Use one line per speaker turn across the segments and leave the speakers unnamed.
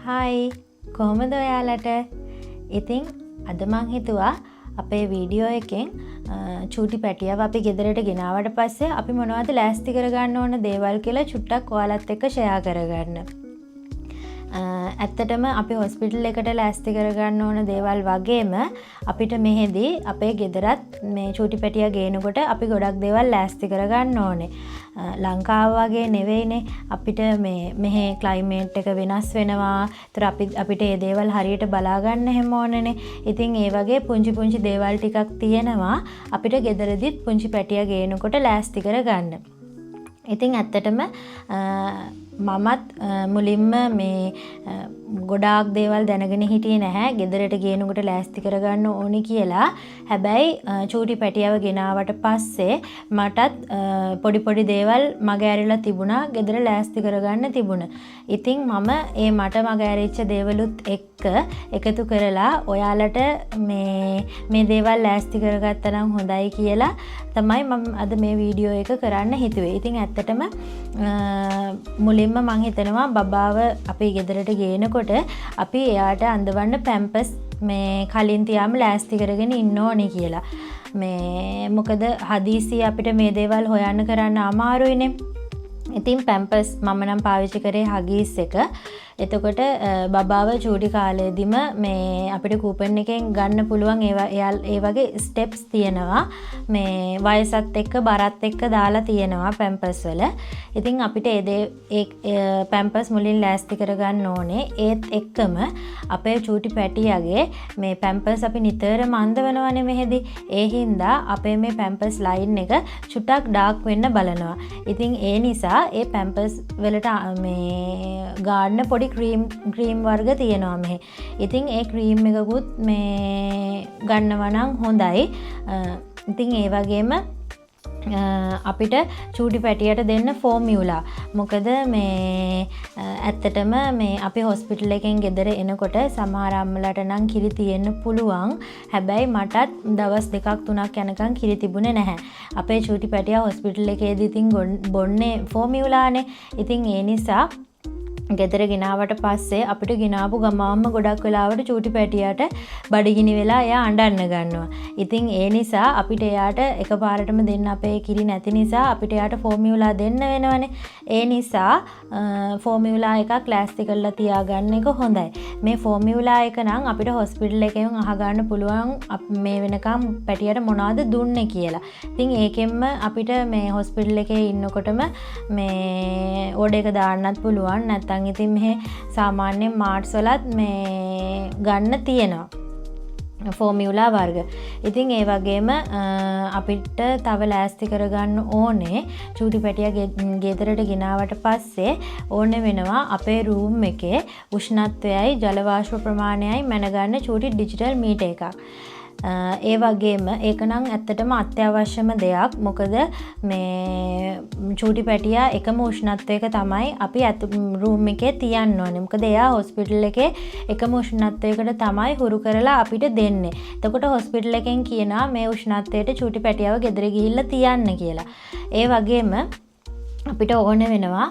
Hi කොහොමද ඔයාලට? ඉතින් අද මං හිතුවා අපේ වීඩියෝ එකෙන් චූටි පැටියව අපි ගෙදරට ගෙනාවට පස්සේ අපි මොනවද ලෑස්ති කරගන්න ඕන දේවල් කියලා චුට්ටක් ඔයාලත් එක්ක ෂෙයා කරගන්න. ඇත්තටම අපි හොස්පිටල් එකට ලෑස්ති කරගන්න ඕන දේවල් වගේම අපිට මෙහෙදී අපේ ගෙදරත් මේ චූටි පැටියා ගේනකොට අපි ගොඩක් දේවල් ලෑස්ති කරගන්න ඕනේ. ලංකාව වගේ නෙවෙයිනේ අපිට මෙහි ක්ලයිමේට් එක වෙනස් වෙනවා. ඒතර අපිට මේ දේවල් හරියට බලා ගන්න හැම ඕනේනේ. ඉතින් ඒ වගේ පුංචි දේවල් ටිකක් තියෙනවා අපිට ගෙදරදිත් පුංචි පැටියා ගේනකොට ලෑස්ති කරගන්න. ඉතින් ඇත්තටම මමත් මුලින්ම මේ ගොඩාක් දේවල් දැනගෙන හිටියේ නැහැ ගෙදරට ගේනකොට ලෑස්ති කරගන්න ඕනි කියලා. හැබැයි චූටි පැටියව ගෙනාවට පස්සේ මටත් පොඩි දේවල් මග ඇරිලා තිබුණා ගෙදර ලෑස්ති කරගන්න තිබුණ. ඉතින් මම මට මග ඇරිච්ච දේවලුත් එක්ක එකතු කරලා ඔයාලට මේ දේවල් ලෑස්ති කරගත්තා නම් හොඳයි කියලා තමයි මම අද මේ වීඩියෝ එක කරන්න හිතුවේ. ඉතින් ඇත්තටම මුලින්ම මං හිතනවා බබාව අපි ගෙදරට ගේනකොට අපි එයාට අඳවන්න පැම්පස් මේ කලින් තියාම ලෑස්ති කරගෙන ඉන්න ඕනේ කියලා. මොකද හදිසි අපිට මේ දේවල් හොයන්න කරන්න අමාරුයිනේ. ඉතින් පැම්පස් මම නම් පාවිච්චි කරේ හගීස් එක. එතකොට බබාව චූටි කාලේදීම මේ අපිට කූපන් එකෙන් ගන්න පුළුවන් ඒ වගේ ස්ටෙප්ස් තියෙනවා. මේ වයසත් එක්ක බරත් එක්ක දාලා තියෙනවා පැම්පස් වල. ඉතින් අපිට ඒ පැම්පස් මුලින් ලෑස්ති කරගන්න ඕනේ. ඒත් එක්කම අපේ චූටි පැටියාගේ මේ පැම්පස් අපි නිතරම අඳවනවනේ මෙහෙදි. ඒ හින්දා අපේ මේ පැම්පස් ලයින් එක චුට්ටක් ඩාර්ක් වෙන්න බලනවා. ඉතින් ඒ නිසා ඒ පැම්පස් වලට මේ ගාන්න පොඩි ක්‍රීම් වර්ග තියෙනවා මෙහි. ඉතින් ඒ ක්‍රීම් එකකුත් මේ ගන්නවා නම් හොඳයි. ඉතින් ඒ වගේම අපිට චූටි පැටියට දෙන්න ෆෝමියුලා. මොකද මේ ඇත්තටම මේ අපි හොස්පිටල් එකෙන් ගෙදර එනකොට සමහර අම්මලාට නම් කිරි තියෙන්න පුළුවන්. හැබැයි මටත් දවස් 2-3ක් යනකම් කිරි තිබුණේ නැහැ. අපේ චූටි පැටියා හොස්පිටල් එකේදී ඉතින් බොන්නේ ෆෝමියුලානේ. ඉතින් ඒ නිසා ගෙදර ගෙනාවට පස්සේ අපිට ගෙනාපු ගමම්ම ගොඩක් වෙලාවට චූටි පැටියාට බඩගිනි වෙලා එයා අඬන්න ගන්නවා. ඉතින් ඒ නිසා අපිට එයාට එකපාරටම දෙන්න අපේ කිරි නැති නිසා අපිට එයාට ෆෝමියුලා දෙන්න වෙනවනේ. ඒ නිසා ෆෝමියුලා එකක් ලෑස්ති කරලා තියාගන්න එක හොඳයි. මේ ෆෝමියුලා එක නම් අපිට හොස්පිටල් එකෙන් අහගන්න පුළුවන් මේ වෙනකම් පැටියට මොනවද දුන්නේ කියලා. ඉතින් ඒකෙන්ම අපිට මේ හොස්පිටල් එකේ ඉන්නකොටම මේ ඕඩර් එක දාන්නත් පුළුවන්. නැත්නම් ඉතින් මෙහි සාමාන්‍යයෙන් මාර්ට්ස් වලත් මේ ගන්න තියෙනවා ෆෝමියුලා වර්ග. ඉතින් ඒ වගේම අපිට තව ලෑස්ති කරගන්න ඕනේ චූටි පැටියා ගෙදරට ගෙනාවට පස්සේ ඕනේ වෙනවා අපේ රූම් එකේ උෂ්ණත්වයයි ජල වාෂ්ප ප්‍රමාණයයි මැනගන්න චූටි ඩිජිටල් මීටර් එකක්. ඒ වගේම ඒක නම් ඇත්තටම අත්‍යවශ්‍යම දෙයක්. මොකද මේ චූටි පැටියා එකම උෂ්ණත්වයක තමයි අපි රූම් එකේ තියන්න ඕනේ. මොකද එයා හොස්පිටල් එකේ එකම උෂ්ණත්වයකට තමයි හුරු කරලා අපිට දෙන්නේ. එතකොට හොස්පිටල් එකෙන් කියනවා මේ උෂ්ණත්වයට චූටි පැටියාව ගෙදර ගිහිල්ලා තියන්න කියලා. ඒ වගේම අපිට ඕන වෙනවා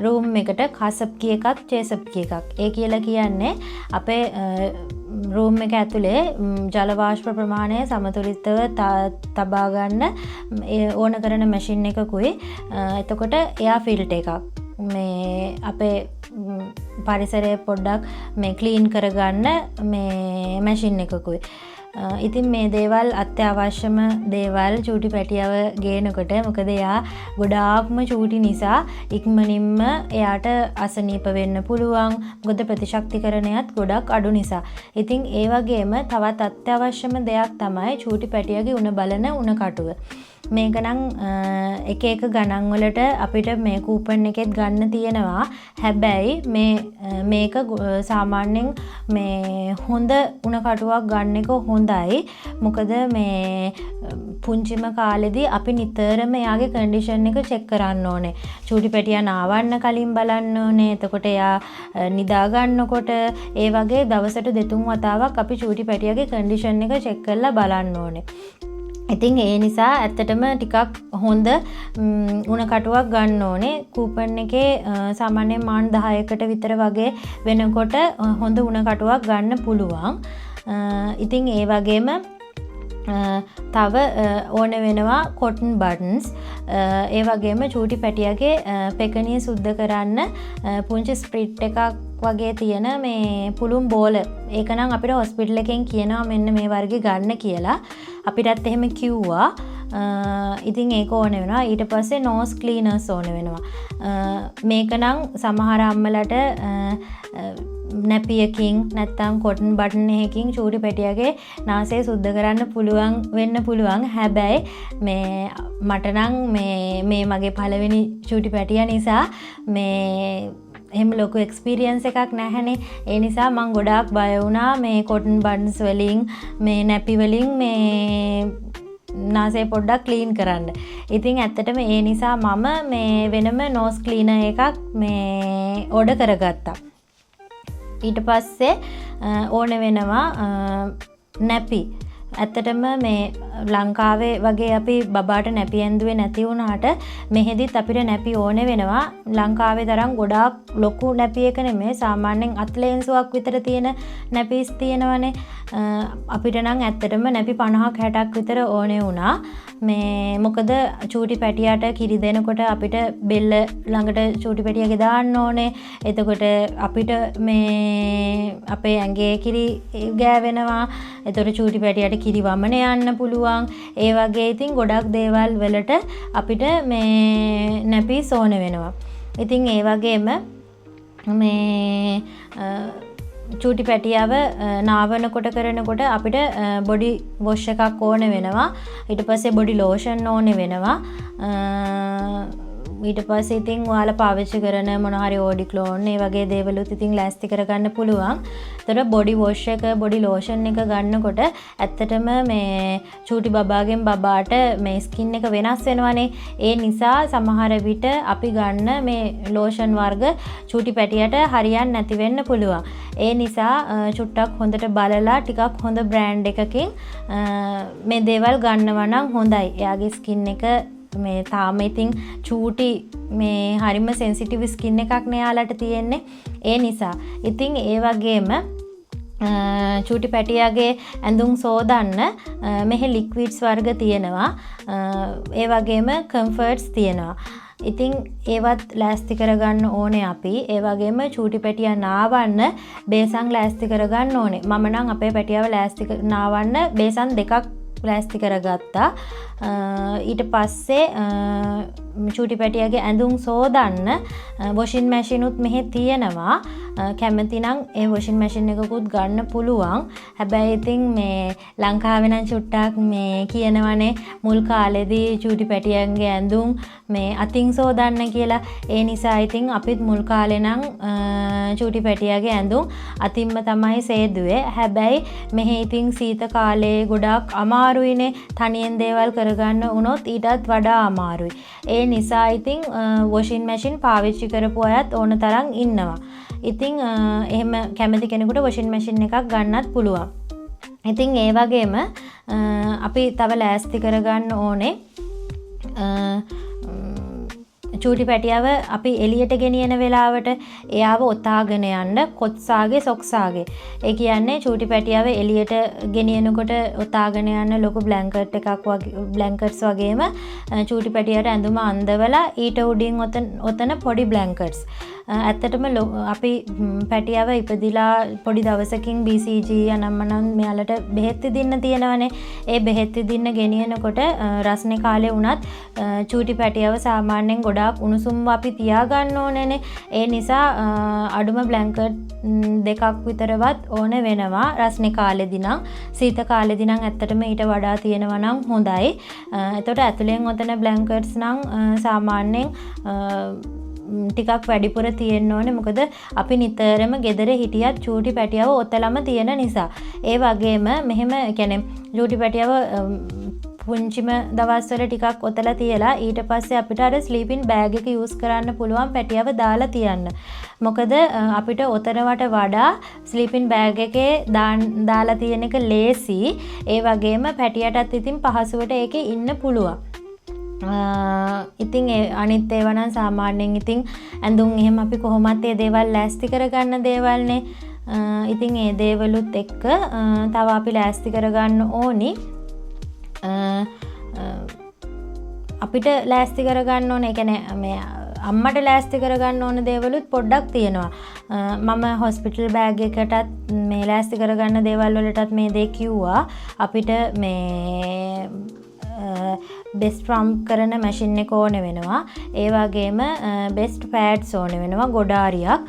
රූම් එකට කසප්කි එකක් චේසප්කි එකක්. ඒ කියලා කියන්නේ අපේ රූම් එක ඇතුලේ ජල වාෂ්ප ප්‍රමාණය සමතුලිතව තබා ගන්න ඕන කරන මැෂින් එකකුයි. එතකොට එයා ෆිල්ටර් එකක්. මේ අපේ පරිසරය පොඩ්ඩක් මේ ක්ලීන් කරගන්න මේ මැෂින් එකකුයි. ඉතින් මේ දේවල් අත්‍යවශ්‍යම දේවල් චූටි පැටියව ගේනකොට. මොකද එයා ගොඩාක්ම චූටි නිසා ඉක්මනින්ම එයාට අසනීප වෙන්න පුළුවන්. මොකද ප්‍රතිශක්තිකරණයත් ගොඩක් අඩු නිසා. ඉතින් ඒ වගේම තවත් අත්‍යවශ්‍යම දෙයක් තමයි චූටි පැටියගේ උණ බලන උණ කටුව. මේක නම් එක ගණන් වලට අපිට මේ කූපන් එකෙත් ගන්න තියෙනවා. හැබැයි මේක සාමාන්‍යයෙන් මේ හොඳ උණ කටුවක් ගන්න එක හොඳයි. මොකද මේ පුංචිම කාලෙදී අපි නිතරම එයාගේ කන්ඩිෂන් එක චෙක් කරන්න ඕනේ. චූටි පැටියා නාවන්න කලින් බලන්න ඕනේ. එතකොට එයා නිදා ගන්නකොට ඒ වගේ දවසට 2-3 වතාවක් අපි චූටි පැටියාගේ කන්ඩිෂන් එක චෙක් කරලා බලන්න ඕනේ. ඉතින් ඒ නිසා ඇත්තටම ටිකක් හොඳ උණ කටුවක් ගන්න ඕනේ. කූපන් එකේ සාමාන්‍යයෙන් මාන් 10කට විතර වගේ වෙනකොට හොඳ උණ කටුවක් ගන්න පුළුවන්. ඉතින් ඒ වගේම තව ඕන වෙනවා කොටන් බටන්ස්. ඒ වගේම චූටි පැටියගේ පෙකණිය සුද්ධ කරන්න පුංචි ස්ප්‍රිට් එකක් වගේ තියෙන මේ පුළුම් බෝල. ඒක නම් අපිට හොස්පිටල් එකෙන් කියනවා මෙන්න මේ වර්ගේ ගන්න කියලා. අපිටත් එහෙම කිව්වා. ඉතින් ඒක ඕන වෙනවා. ඊට පස්සේ නෝස් ක්ලීනර්ස් ඕන වෙනවා. මේක නම් සමහර අම්මලට නැපියකින් නැත්තම් කොටන් බටන් එකකින් චූටි පැටියගේ නාසය සුද්ධ කරන්න පුළුවන් වෙන්න පුළුවන්. හැබැයි මේ මට නම් මේ මගේ පළවෙනි චූටි පැටිය නිසා මේ එහෙම ලොකු එක්ස්පීරියන්ස් එකක් නැහැනේ. ඒ නිසා මං ගොඩාක් බය වුණා මේ කොටන් බටන්ස් වලින් මේ නැපි වලින් මේ නාසය පොඩ්ඩක් ක්ලීන් කරන්න. ඉතින් ඇත්තටම ඒ නිසා මම මේ වෙනම නෝස් ක්ලීනර් එකක් මේ ඕඩර් කරගත්තා. ඊට පස්සේ ඕන වෙනවා නැපි. ඇත්තටම මේ ලංකාවේ වගේ අපි බබාට නැපි ඇඳුවේ නැති වුණාට මෙහෙදිත් අපිට නැපි ඕන වෙනවා. ලංකාවේ තරම් ගොඩාක් ලොකු නැපි එක නෙමෙයි. සාමාන්‍යයෙන් අත්ලේන්සුවක් විතර තියෙන නැපිස් තියෙනවනේ. අපිට නම් ඇත්තටම නැපි 50ක් 60ක් විතර ඕනේ වුණා. මේ මොකද චූටි පැටියට කිරි දෙනකොට අපිට බෙල්ල ළඟට චූටි පැටියගේ දාන්න ඕනේ. එතකොට අපිට මේ අපේ ඇඟේ කිරි ගෑවෙනවා. එතකොට චූටි පැටියට කිරි වමන යන්න පුළුවන්. ඒ වගේ ඉතින් ගොඩක් දේවල් වලට අපිට මේ නැපිස් ඕන වෙනවා. ඉතින් ඒ වගේම මේ චූටි පැටියව නාවනකොට කරනකොට අපිට බොඩි වොෂ් එකක් ඕන වෙනවා. ඊට පස්සේ බොඩි ලෝෂන් ඕන වෙනවා. ඊට පස්සේ ඉතින් ඔයාලා පාවිච්චි කරන මොන හරි ඕඩික්ලෝන් ඒ වගේ දේවලුත් ඉතින් ලෑස්ති කරගන්න පුළුවන්. ඒතර බොඩි වොෂ් එක බොඩි ලෝෂන් එක ගන්නකොට ඇත්තටම මේ චූටි බබාගෙන් බබාට මේ ස්කින් එක වෙනස් වෙනවනේ. ඒ නිසා සමහර විට අපි ගන්න මේ ලෝෂන් වර්ග චූටි පැටියට හරියන්නේ නැති වෙන්න පුළුවන්. ඒ නිසා චුට්ටක් හොඳට බලලා ටිකක් හොඳ බ්‍රෑන්ඩ් එකකින් මේ දේවල් ගන්නවා නම් හොඳයි. එයාගේ ස්කින් එක මේ තාම ඉතින් චූටි මේ හරිම සෙන්සිටිව් ස්කින් එකක් නෙයාලට තියෙන්නේ. ඒ නිසා ඉතින් ඒ වගේම චූටි පැටියගේ ඇඳුම් සෝදන්න මෙහි ලික්විඩ්ස් වර්ග තියෙනවා. ඒ වගේම කම්ෆර්ට්ස් තියෙනවා. ඉතින් ඒවත් ලෑස්ති කරගන්න ඕනේ අපි. ඒ වගේම චූටි පැටියා නාවන්න බේසන් ලෑස්ති කරගන්න ඕනේ. මම නම් අපේ පැටියව නාවන්න බේසන් දෙකක් ලෑස්ති කරගත්තා. ඊට පස්සේ චූටි පැටියගේ ඇඳුම් සෝදන්න වොෂින් මැෂිනුත් මෙහෙ තියෙනවා. කැමති නම් ඒ වොෂින් මැෂින් එකකුත් ගන්න පුළුවන්. හැබැයි ඉතින් මේ ලංකාවේ නම් චුට්ටක් මේ කියනවනේ මුල් කාලෙදී චූටි පැටියන්ගේ ඇඳුම් මේ අතින් සෝදන්න කියලා. ඒ නිසා ඉතින් අපිත් මුල් කාලේ නම් චූටි පැටියගේ ඇඳුම් අතින්ම තමයි සේදුවේ. හැබැයි මෙහෙ ඉතින් සීත කාලේ ගොඩාක් අමාරුයිනේ. තනියෙන් දේවල් කරගන්න වුණොත් ඊටත් වඩා අමාරුයි. ඒ නිසා ඉතින් වොෂින් මැෂින් පාවිච්චි කරපු අයත් ඕන තරම් ඉන්නවා. ඉතින් එහෙම කැමති කෙනෙකුට වොෂින් මැෂින් එකක් ගන්නත් පුළුවන්. ඉතින් ඒ වගේම අපි තව ලෑස්ති කරගන්න ඕනේ චූටි පැටියව අපි එළියට ගෙනියන වෙලාවට එයාව ඔතාගෙන යන්න කොත්සාගේ සොක්සාගේ. ඒ කියන්නේ චූටි පැටියව එළියට ගෙනියනකොට ඔතාගෙන යන්න ලොකු බ්ලැන්කට් එකක් වගේ බ්ලැන්කට්ස් වගේම චූටි පැටියට ඇඳුම අඳවලා ඊට උඩින් ඔතන පොඩි බ්ලැන්කට්ස්. ඇත්තටම අපි පැටියව ඉපදිලා පොඩි දවසකින් BCG අනම්මනම් මෙයාලට බෙහෙත් දෙන්න තියෙනවනේ. ඒ බෙහෙත් දෙන්න ගෙනියනකොට රස්නේ කාලේ වුණත් චූටි පැටියව සාමාන්‍යයෙන් ගොඩාක් උණුසුම්ව අපි තියාගන්න ඕනේනේ. ඒ නිසා අඩුම බ්ලැන්කට් දෙකක් විතරවත් ඕන වෙනවා රස්නේ කාලෙදී නම්. සීත කාලෙදී නම් ඇත්තටම ඊට වඩා තියෙනවා නම් හොඳයි. එතකොට ඇතුලෙන් ඔතන බ්ලැන්කට්ස් නම් සාමාන්‍යයෙන් ටිකක් වැඩිපුර තියෙන්න ඕනේ. මොකද අපි නිතරම ගෙදර හිටියත් චූටි පැටියව ඔතලම තියෙන නිසා. ඒ වගේම මෙහෙම කියන්නේ චූටි පැටියව පුංචිම දවස්වල ටිකක් ඔතලා තියලා ඊට පස්සේ අපිට අර ස්ලීපින් බෑග් එක යූස් කරන්න පුළුවන් පැටියව දාලා තියන්න. මොකද අපිට ඔතනවට වඩා ස්ලීපින් බෑග් එකේ දාලා තියෙන එක ලේසි. ඒ වගේම පැටියටත් ඉතින් පහසුවට ඒකේ ඉන්න පුළුවන්. ඉතින් අනිත් ඒවා නම් සාමාන්‍යයෙන් ඉතින් ඇඳුම් එහෙම අපි කොහොමත් ඒ දේවල් ලෑස්ති කරගන්න දේවල්නේ. ඉතින් ඒ දේවලුත් එක්ක තව අපි ලෑස්ති කරගන්න ඕනි. අපිට ලෑස්ති කරගන්න ඕනේ. ඒ කියන්නේ මේ අම්මට ලෑස්ති කරගන්න ඕන දේවලුත් පොඩ්ඩක් තියෙනවා. මම හොස්පිටල් බෑග් එකටත් මේ ලෑස්ති කරගන්න දේවල් වලටත් මේ දේ කිව්වා. අපිට මේ බෙස්ට් පම්ප් කරන මැෂින් එක ඕන වෙනවා. ඒ වගේම බෙස්ට් පෑඩ්ස් ඕන වෙනවා ගොඩාරියක්.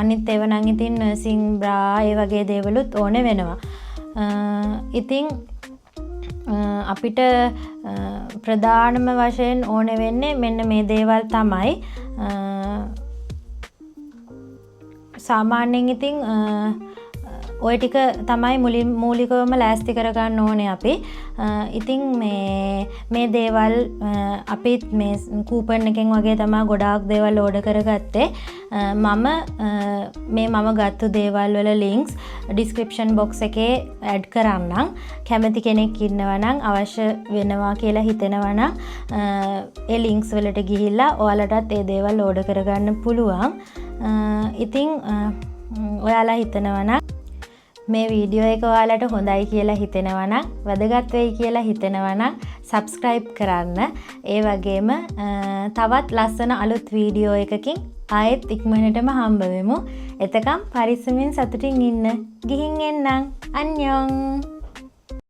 අනිත් ඒවා නම් ඉතින් නර්සින් බ්‍රා ඒ වගේ දේවලුත් ඕන වෙනවා. ඉතින් අපිට ප්‍රධානම වශයෙන් ඕන වෙන්නේ මෙන්න මේ දේවල් තමයි. සාමාන්‍යයෙන් ඉතින් ඔය ටික තමයි මූලිකවම ලෑස්ති කරගන්න ඕනේ අපි. ඉතින් මේ දේවල් අපි මේ කූපන් එකෙන් වගේ තමයි ගොඩාක් දේවල් ඕඩර් කරගත්තේ. මම ගත්තු දේවල් වල ලින්ක්ස් ඩිස්ක්‍රිප්ෂන් බොක්ස් එකේ ඇඩ් කරන්නම්. කැමති කෙනෙක් ඉන්නවා නම් අවශ්‍ය වෙනවා කියලා හිතෙනවා නම් ඒ ලින්ක්ස් වලට ගිහිල්ලා ඔයාලටත් ඒ දේවල් ඕඩර් කරගන්න පුළුවන්. ඉතින් ඔයාලා හිතනවා නම් මේ වීඩියෝ එක ඔයාලට හොඳයි කියලා හිතෙනවා නම් වැදගත් වෙයි කියලා හිතෙනවා නම් subscribe කරන්න. ඒ වගේම තවත් ලස්සන අලුත් වීඩියෝ එකකින් ආයෙත් ඉක්මනටම හම්බ වෙමු. එතකම් පරිස්සමෙන් සතුටින් ඉන්න. ගිහින් එන්නම්. අන්‍යොන්.